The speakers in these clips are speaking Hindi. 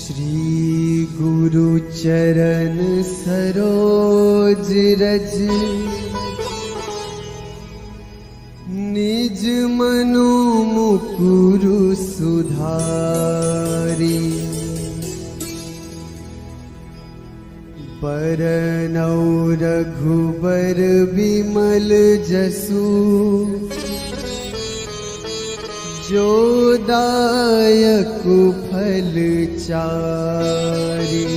श्री गुरु चरण सरोज रज निज मनो मुकुरु सुधारी। बरनौ रघुबर बिमल जसु जो दायक फल चारि।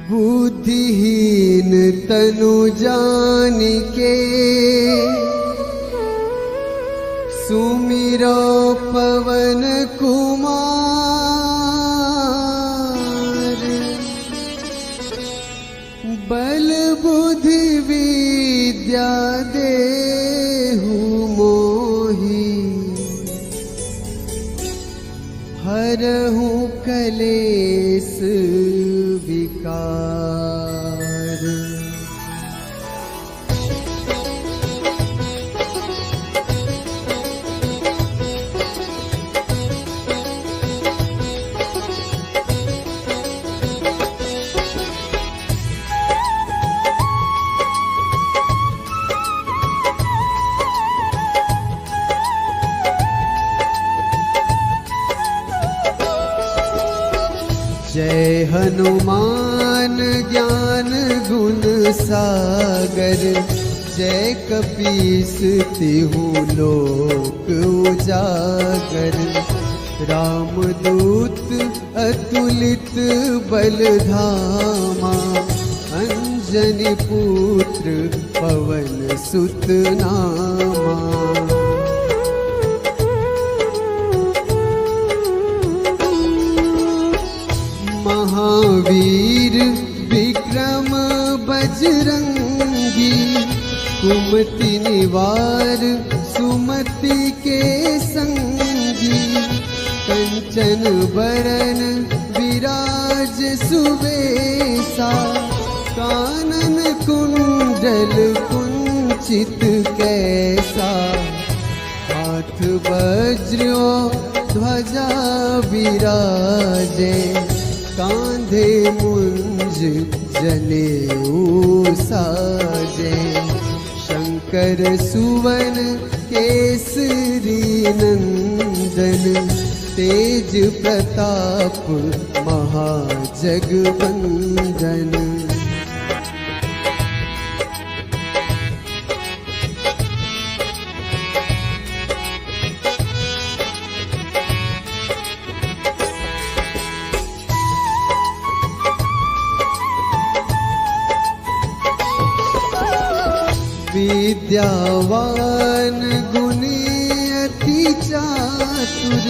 बुद्धिहीन तनु जानिके सुमिरो पवन कुमार। बल बुद्धि विद्या देहु मोहि हरहु कलेस विकार। जय हनुमान ज्ञान गुण सागर। जय कपीस तिहु लोक उजागर। रामदूत अतुलित बल धामा। अंजनी पुत्र पवन सुत नामा। महावीर विक्रम बजरंगी। कुमति निवार सुमति के संगी। कंचन बरन विराज सुबेसा। कानन कुंडल कुंचित कैसा। हाथ वज्र ध्वजा विराजे। कांधे मुंज जनेऊ साजे। शंकर सुवन केसरी नंदन। तेज प्रताप महाजगवंदन। विद्यावान गुणी अति चातुर।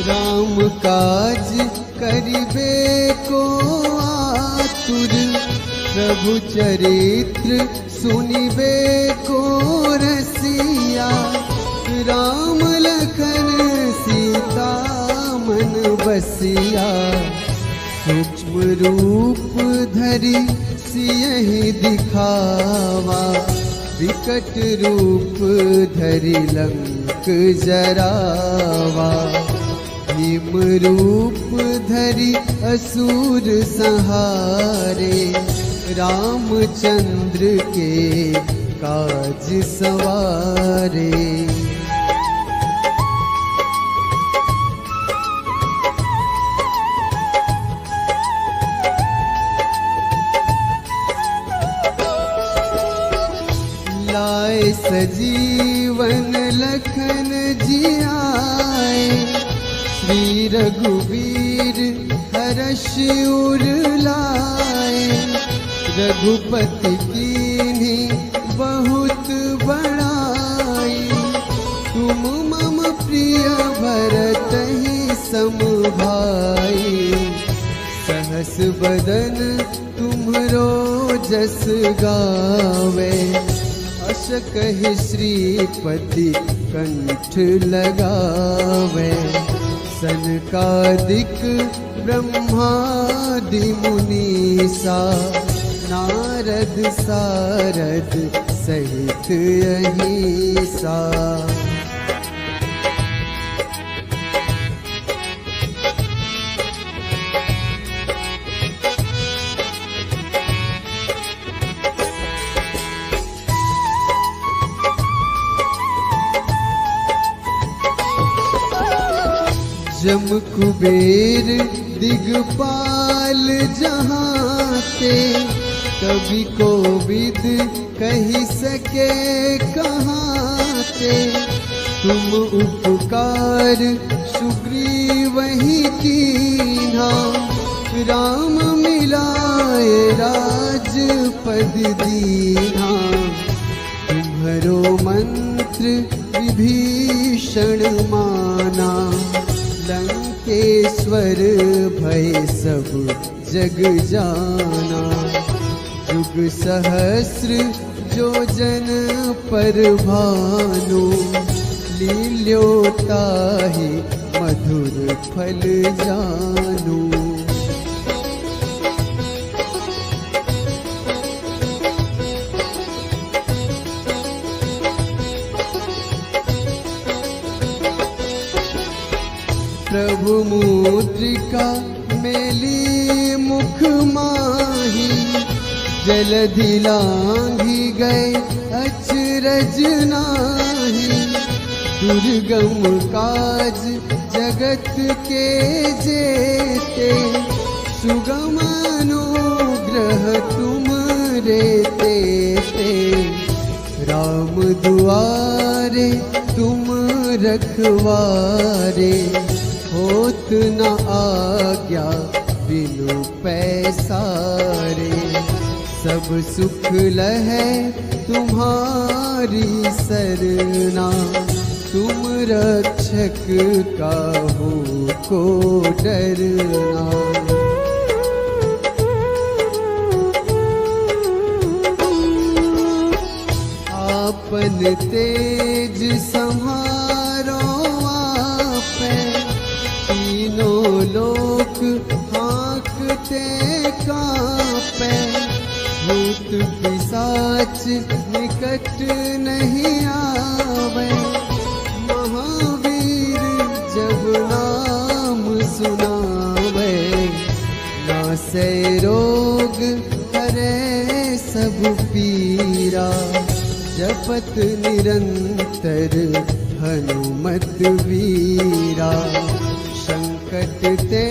राम काज करिबे को आतुर। प्रभु चरित्र सुनिबे को रसिया। राम लखन सीता मन बसिया। सूक्ष्म रूप धरि सियहि दिखावा। विकट रूप धरि लंक जरावा। भीम रूप धरि असुर संहारे। रामचंद्र के काज सवारे। लाए सजीवन लखन जियाए। श्री रघुवीर हर्ष उर लाए। रघुपति कीन्ही बहुत बड़ाई। तुम मम प्रिय भरतहि सम भाई। सहस बदन तुम्हरो जस गावे। अस कहि श्रीपति कंठ लगावे। सनकादिक ब्रह्मादि मुनीसा। नारद सारद सहित अहिसा। जम कुबेर दिगपाल जहाँ ते, कवि कोविद कही सके कहाँ ते। तुम उपकार सुग्रीव ही कीन्हा, राम मिलाए राजपद दीन्हा। तुम्हरो मंत्र विभीषण माना, लंकेश्वर भय सब जग जाना। जुग सहस्र जो जन पर भानु, लील्योताहि मधुर फल जानू। प्रभु मुद्रिका मेली मुख माही, जलधि लांघी गए अचरज नाही। दुर्गम काज जगत के जेते, सुगम अनुग्रह तुम रे तेते। राम दुआरे तुम रखवारे, होत न आज्ञा बिनु पैसारे। सब सुख लहै तुम्हारी सरना, तुम रक्षक काहू को डरना। आपन तेज संहारो आपै, तीनों लोक हाँकते कांपै। भूत पिशाच निकट नहीं आवे, महावीर जब नाम सुनावे। नासै रोग हरै सब पीरा, जपत निरंतर हनुमत वीरा। संकट ते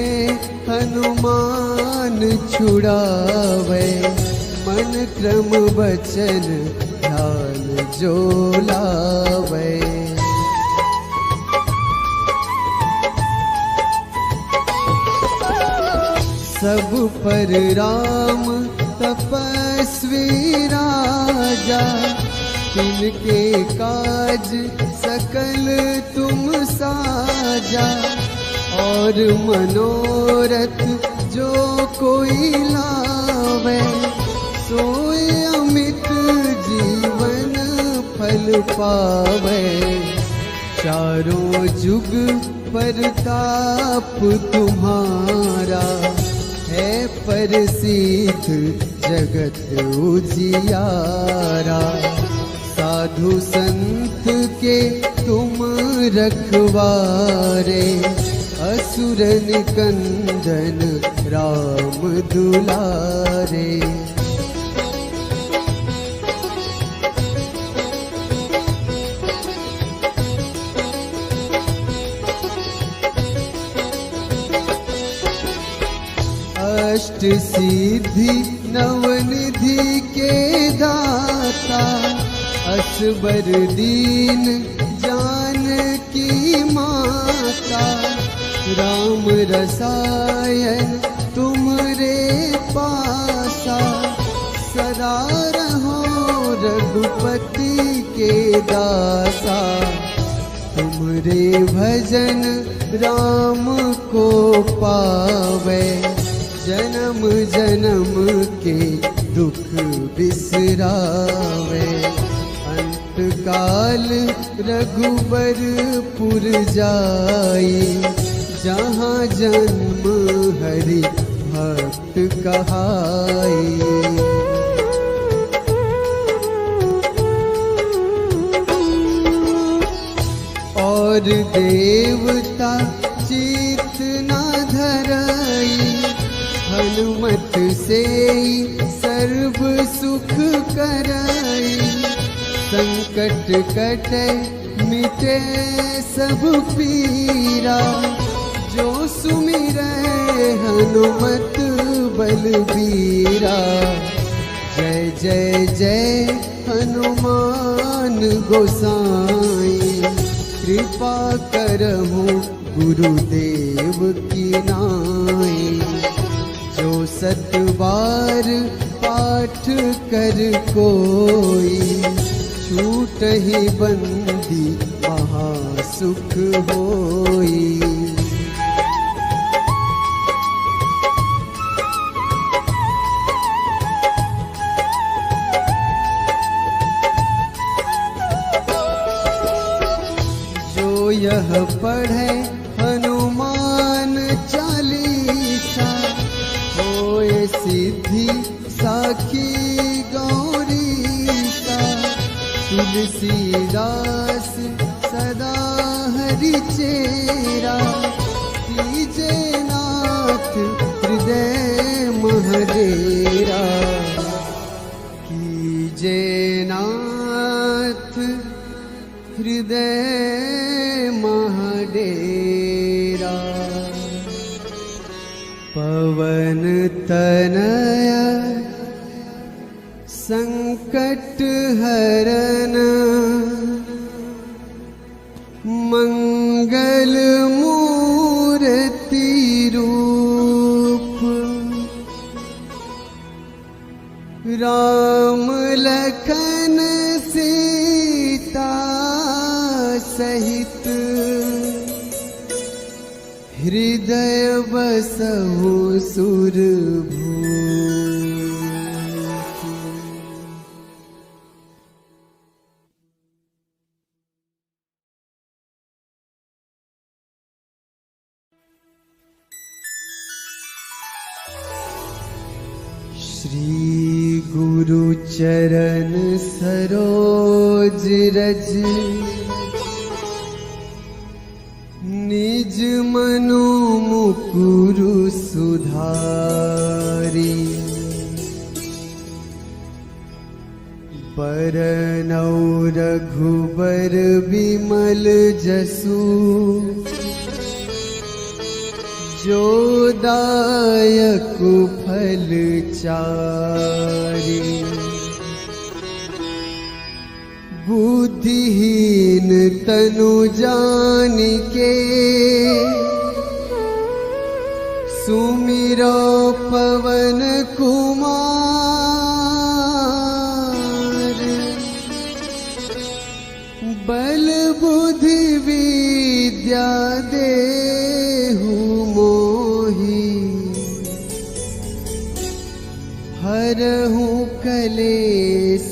हनुमान छुड़ावे, मन क्रम वचन ध्यान जो लावे। सब पर राम तपस्वी राजा, तिनके काज सकल तुम साजा। और मनोरथ जो कोई लावे, सोए अमित जीवन फल पावे। चारों जुग परताप तुम्हारा, है प्रसिद्ध जगत उजियारा। साधु संत के तुम रखवारे, असुर निकंदन राम दुलारे। अष्ट सिद्धि नवनिधि के दाता, असबर दीन जानकी माता। राम रसायन तुमरे पासा, सदा रहो रघुपति के दासा। तुमरे भजन राम को पावे, जन्म जन्म के दुख बिसरावे। अंत काल रघुबरपुर जाई, जहाँ जन्म हरि भक्त कहाई। और देवता चित न धरई, हनुमत से सर्व सुख करई। संकट कटे मिटे सब पीरा, जो सुमिरै हनुमत बलबीरा। जय जय जय हनुमान गोसाई, कृपा करहु गुरुदेव की नाई। जो 7 बार पाठ कर कोई, छूटहि बंदी महासुख होई। जो यह पढ़े हनुमान चालीसा, होए सिद्धि साखी गौरीसा। तुलसीदास सदा हरि चेरा, कीजे नाथ हृदय महडेरा। कीजे नाथ हृदय महडेरा। पवन तनया संकट हरन, मंगल मूर्ति रूप। राम लखन सीता सहित, हृदय बसहु सुरभूप। श्री गुरु चरण सरोज रज, निज मनो मुकुरु सुधारी। बरनौ रघुबर बिमल जसु, जो दायक फल चारि। बुद्धिहीन तनु जानिके, सुमिरो पवन कुमार। बल बुद्धि विद्या देहु मोहि, हरहु कलेस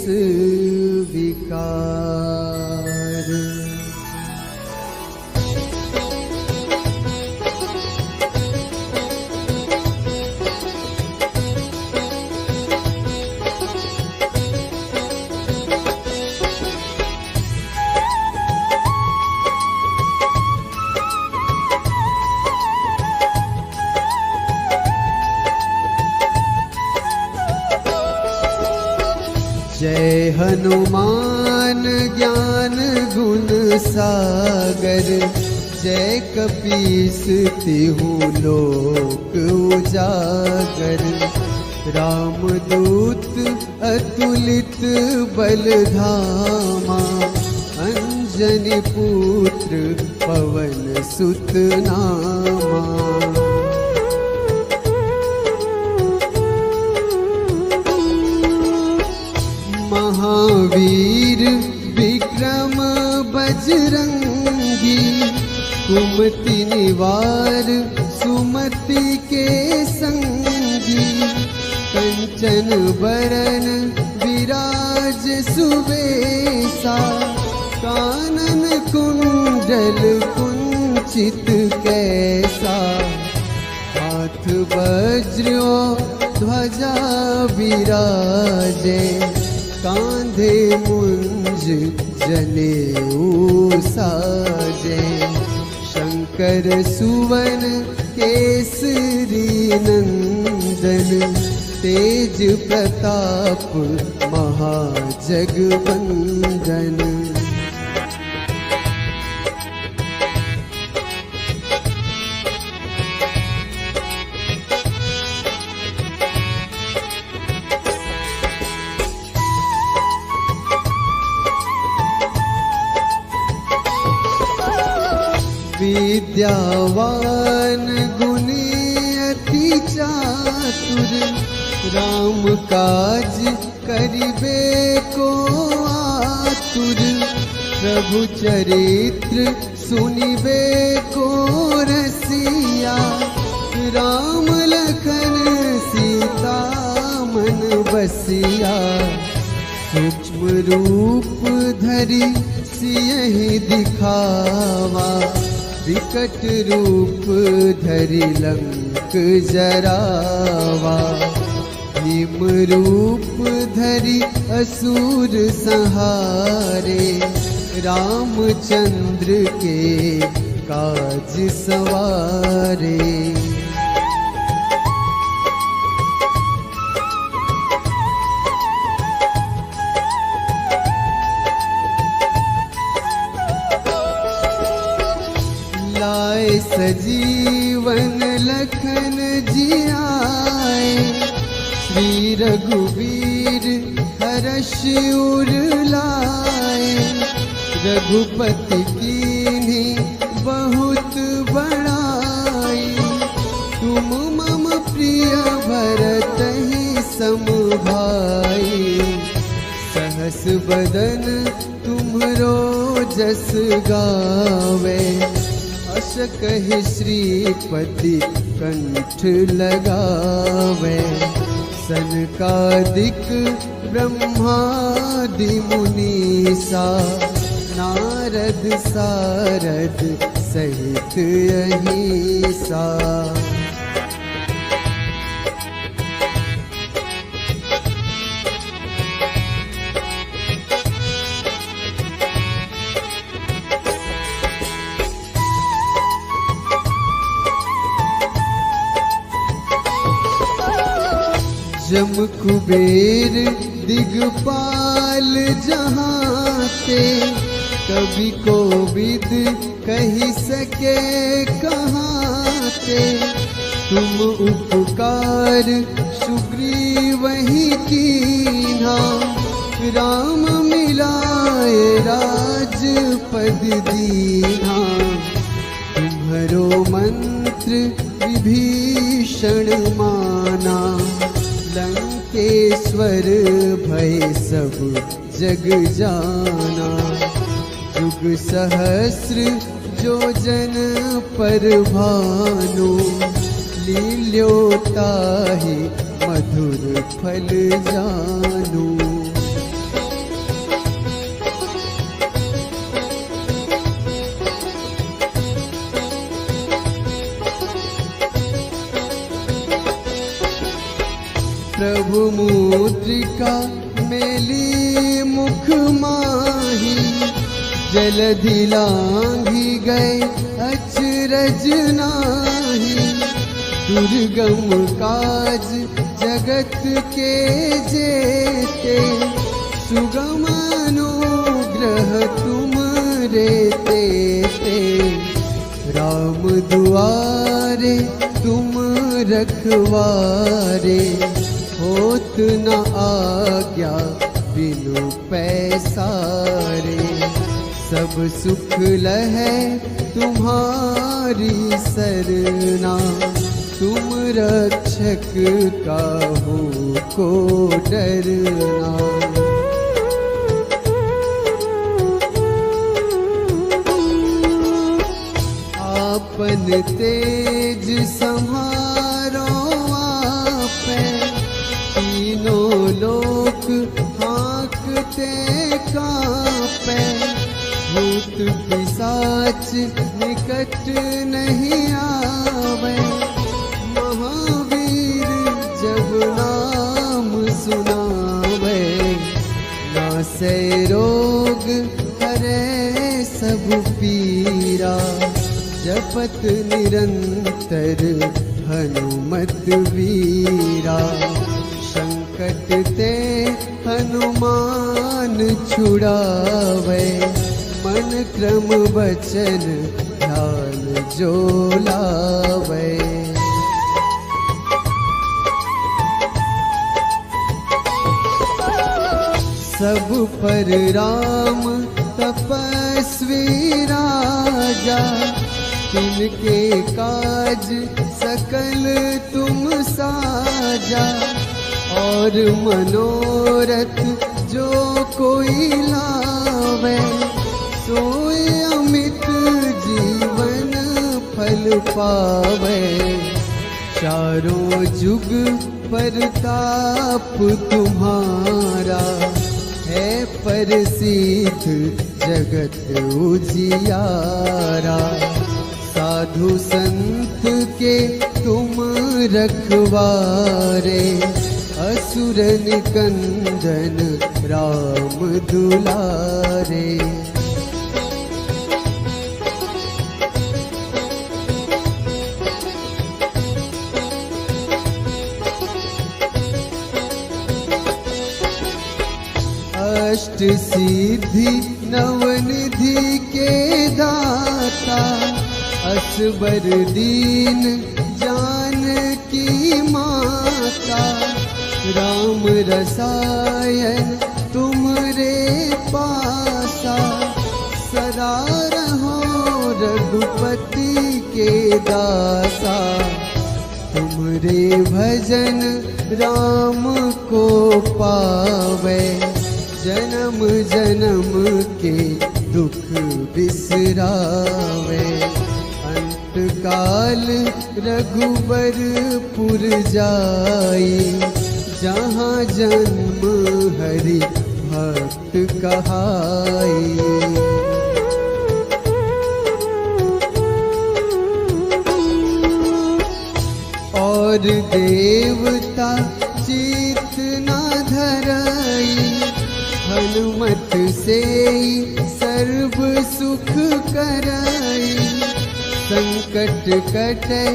विकार। जय हनुमान ज्ञान गुण सागर, जय कपीस तिहु लोक उजागर। रामदूत अतुलित बल धामा, अंजनी पुत्र पवन सुत नामा। महावीर विक्रम बजरंगी, कुमति निवार सुमति के संगी। कंचन बरन विराज सुबेसा, कानन कुंडल कुंचित कैसा। हाथ वज्र ध्वजा विराजे, कांधे मुंज जनेऊ साजे। शंकर सुवन केसरी नंदन, तेज प्रताप महाजगवंदन। विद्यावान गुणी अति चातुर, राम काज करिबे को आतुर, प्रभु चरित्र सुनिबे को रसिया, राम लखन सीता मन बसिया, सूक्ष्म रूप धरि सियहि दिखावा, विकट रूप धरि लंक जरावा, भीम रूप धरि असुर संहारे, रामचंद्र के काज सवारे। लाए सजीवन लखन जियाए, श्री रघुवीर हर्ष उर लाए, रघुपति कीन्ही बहुत बड़ाई, तुम मम प्रिय भरतहि सम भाई, सहस बदन तुम्हरो जस गावे, अस कहि श्रीपति कंठ लगावे, सनकादिक ब्रह्मादि मुनीसा, नारद सारद सहित अहिसा। जम कुबेर दिगपाल जहाते, कवि कोविद कही सके कहाते, तुम उपकार सुग्रीवहि कीन्हा, राम मिलाए राजपद दीन्हा, तुम्हरो मंत्र विभीषण माना, लंकेश्वर भय सब जग जाना, जुग सहस्र जो जन पर भानु, लील्योताहि मधुर फल जानू। प्रभु मुद्रिका मेली मुख माही, जलधि लांघि गए अचरज नाही, दुर्गम काज जगत के जेते, सुगम अनुग्रह तुम रे तेते, राम दुआरे तुम रखवारे, होत न आज्ञा बिनु पैसारे, सब सुख लहै तुम्हारी सरना, तुम रक्षक काहू को डरना। आपन तेज सम्हारो आपे, तीनों लोक हाँकते कांपे, भूत पिशाच निकट नहीं आवे, महावीर जब नाम सुनावे, नासै रोग हरै सब पीरा, जपत निरंतर हनुमत वीरा, संकट ते हनुमान छुड़ावे, मन क्रम वचन ध्यान जो लावे। सब पर राम तपस्वी राजा, तिनके काज सकल तुम साजा, और मनोरथ जो कोई लावे, सोए अमित जीवन फल पावे। चारों जुग परताप तुम्हारा, है प्रसिद्ध जगत उजियारा। साधु संत के तुम रखवारे, असुर निकंदन राम दुलारे। अष्ट सिद्धि नवनिधि के दाता, असबर दीन जानकी माता। राम रसायन तुमरे पासा, सदा रहो रघुपति के दासा। तुमरे भजन राम को पावे, जन्म जन्म के दुख बिसरावे। अंत काल रघुबरपुर जाई, जहाँ जन्म हरि भक्त कहाई। और देवता चित न धरई, हनुमत से सर्व सुख करई। संकट कटे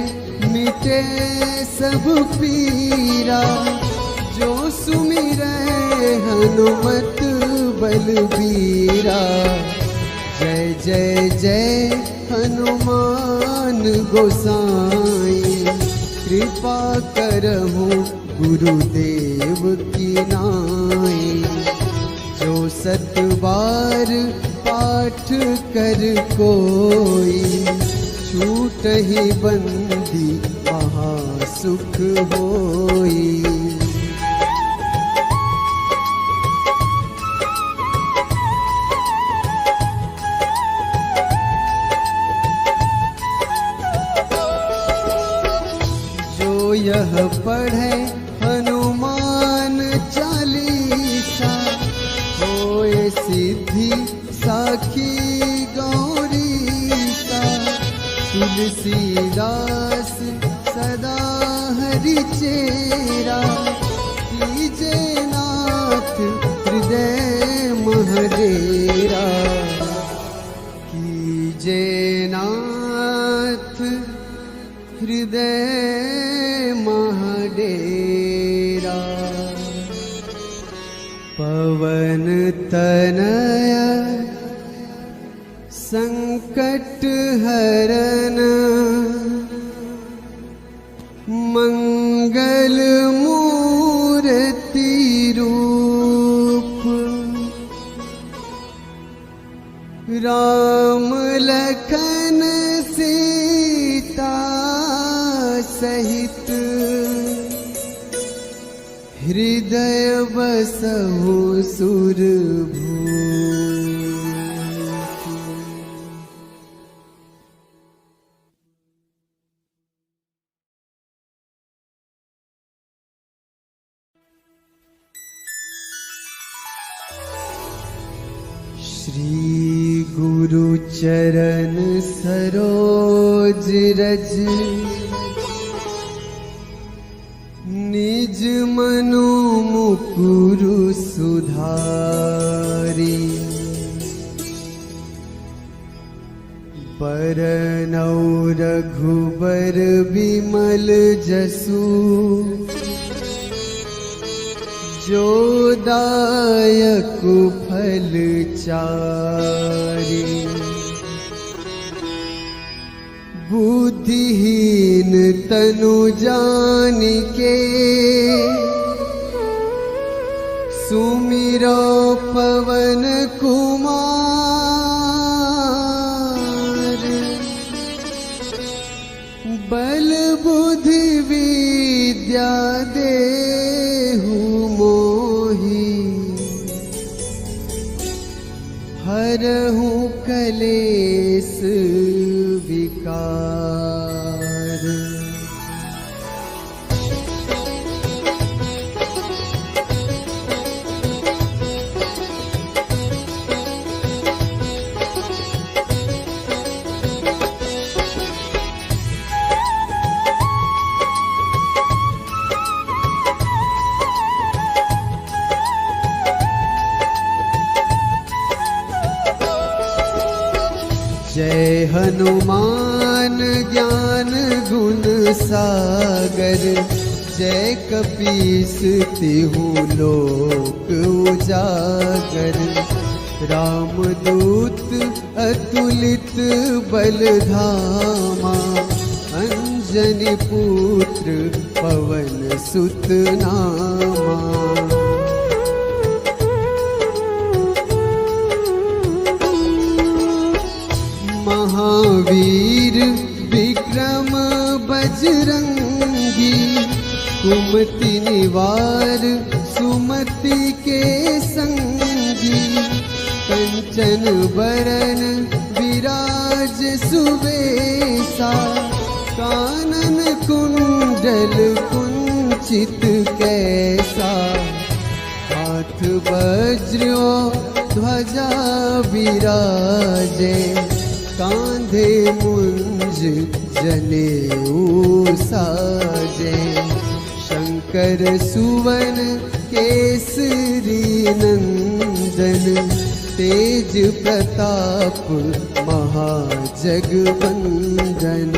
मिटे सब पीरा, जो सुमिरै हनुमत बलबीरा। जय जय जय हनुमान गोसाई, कृपा करहु गुरुदेव की नाई। जो सत बार पाठ कर कोई, छूटहि बंदी महासुख होई। जो यह पढ़े हनुमान चालीसा, होए सिद्धि साखी गौरीसा। तुलसीदास सदा हरि चेरा, कीजे नाथ हृदय महडेरा। कीजे नाथ हृदय महडेरा। पवन तनया संकट हरन, मंगल मूर्ति रूप। राम लखन सीता सहित, हृदय बसहु सुरभूप। श्री गुरु चरण सरोज रज, निज मनु मुकुरु सुधारी। बरनौ रघुबर बिमल जसु, जो दायक फल चारि। बुद्धिहीन तनु जानिके, सुमिरो पवन कुमार। कलेस विकार। जय हनुमान ज्ञान गुण सागर, जय कपीस तिहु लोक उजागर। रामदूत अतुलित बल धामा, अंजनी पुत्र पवन सुत नामा। महावीर विक्रम बजरंगी, कुमति निवार सुमति के संगी। कंचन बरन विराज सुबेसा, कानन कुंडल कुंचित कैसा। हाथ वज्र ध्वजा विराजे, कांधे मुंज जनेऊ साजे। शंकर सुवन केसरी नंदन, तेज प्रताप महाजगवंदन।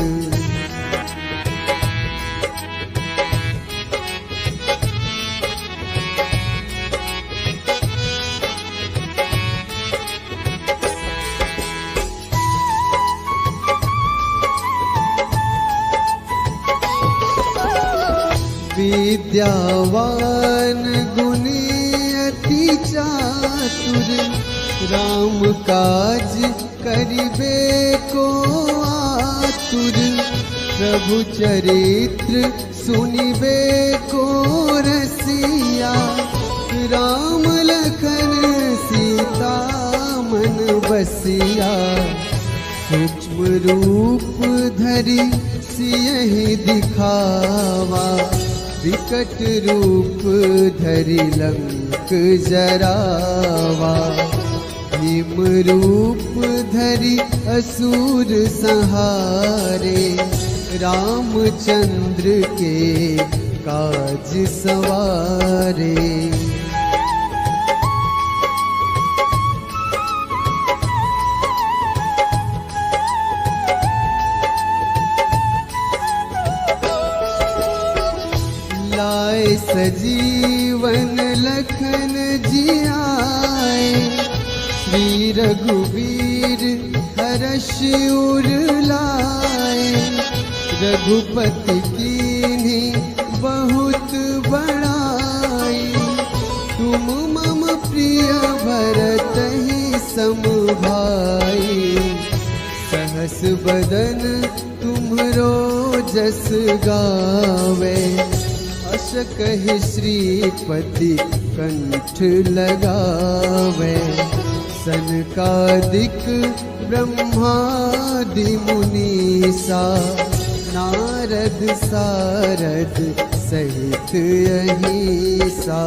विद्यावान गुणी अति चातुर, राम काज करिबे को आतुर। प्रभु चरित्र सुनिबे को रसिया, राम लखन सीता मन बसिया। सूक्ष्म रूप धरि सियहि दिखावा, विकट रूप धरि लंक जरावा। भीम रूप धरि असुर संहारे, रामचंद्र के काज सवारे। लाए सजीवन लखन जियाए, श्री रघुवीर हर्ष उर लाए। रघुपति कीन्ही बहुत बड़ाई, तुम मम प्रिय भरतहि सम भाई। सहस बदन तुम्हरो जस गावे, अस कहि श्रीपति कंठ लगावे। सनकादिक ब्रह्मादि मुनीसा, नारद सारद सहित अहिसा।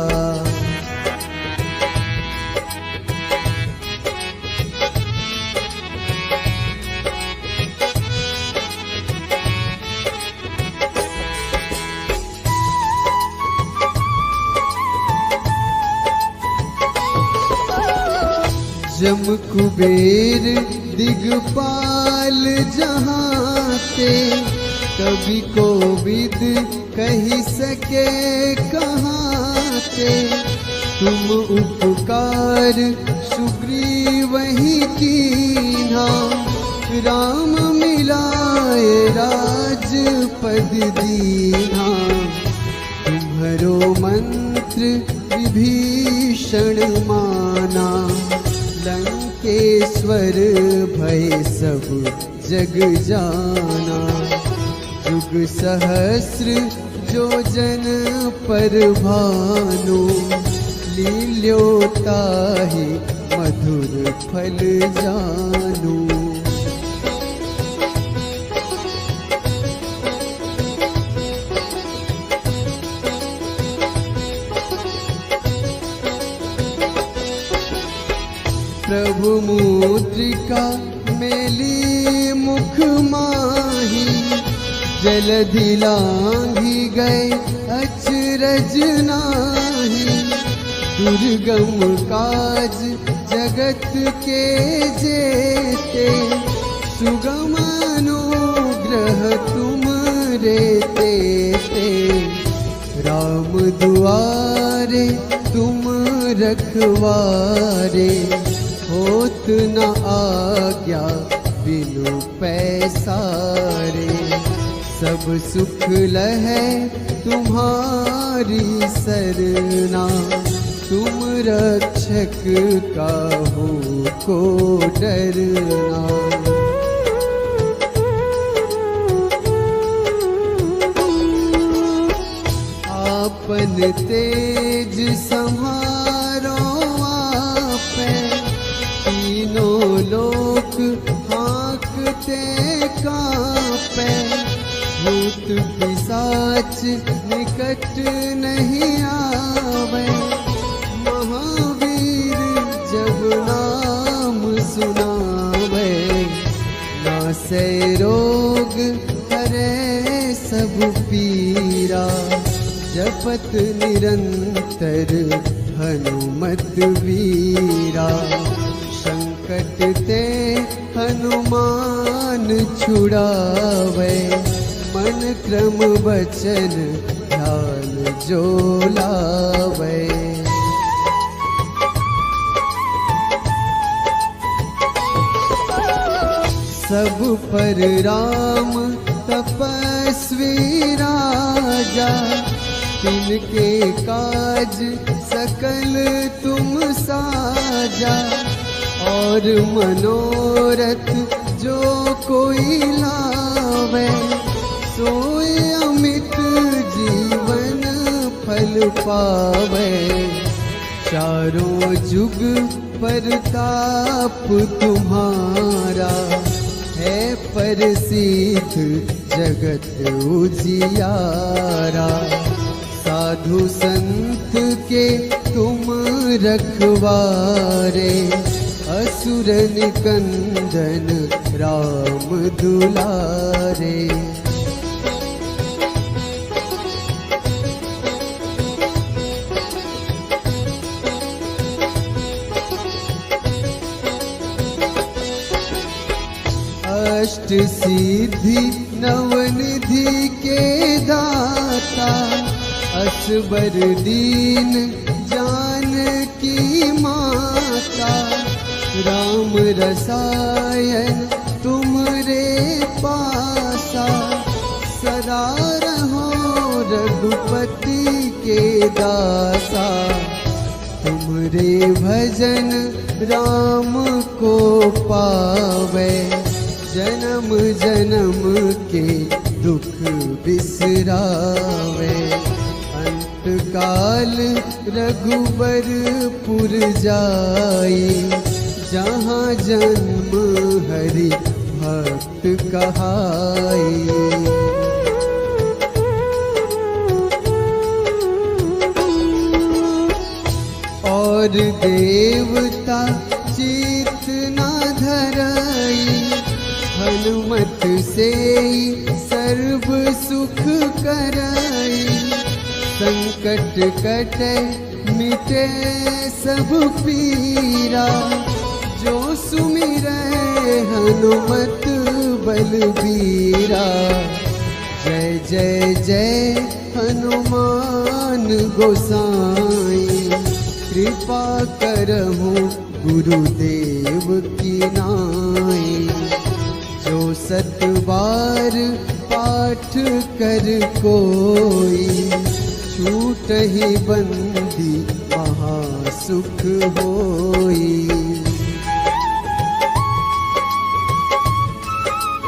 जम कुबेर दिगपाल जहाते, कवि कोविद कही सके कहाते। तुम उपकार सुग्रीवहि कीन्हा, राम मिलाए राजपद दीन्हा। तुम्हरो मंत्र विभीषण माना, लंकेश्वर भय सब जग जाना। जुग सहस्र जो जन पर भानु, लील्योताहि मधुर फल जानू। प्रभु मुद्रिका मेली मुख माही, जलधि लांघी गए अचरज नाही। दुर्गम काज जगत के जेते, सुगम अनुग्रह तुम रे तेते। राम दुआरे तुम रखवारे, होत न आज्ञा बिनु पैसारे। सब सुख लहै तुम्हारी सरना, तुम रक्षक काहू को डरना। आपन तेज संहारो आपे, तीनों लोक हाँकते कांपे। भूत पिशाच निकट नहीं आवे, महावीर जब नाम सुनावे। नासै रोग हरे सब पीरा, जपत निरंतर हनुमत वीरा। संकट ते हनुमान छुड़ावे, मन क्रम वचन ध्यान जो लावे। सब पर राम तपस्वी राजा, तिनके काज सकल तुम साजा। और मनोरथ जो कोई लावे, सोए अमित जीवन फल पावे। चारों जुग परताप तुम्हारा, है प्रसिद्ध जगत उजियारा। साधु संत के तुम रखवारे, असुर निकंदन राम दुलारे। अष्ट सिद्धि नवनिधि के दाता, असबर दीन जानकी माता। राम रसायन तुमरे पासा, सदा रहो रघुपति के दासा। तुमरे भजन राम को पावे, जन्म जन्म के दुख बिसरावे। अंत काल रघुबरपुर जाई, जहाँ जन्म हरि भक्त कहाई। और देवता चित न धरई, हनुमत से सर्व सुख करई। संकट कटे मिटे सब पीरा, जो सुमिरै हनुमत बलबीरा। जय जय जय हनुमान गोसाई, कृपा करहु गुरुदेव की नाई। जो सत बार पाठ कर कोई, छूटहि बंदी महासुख होई।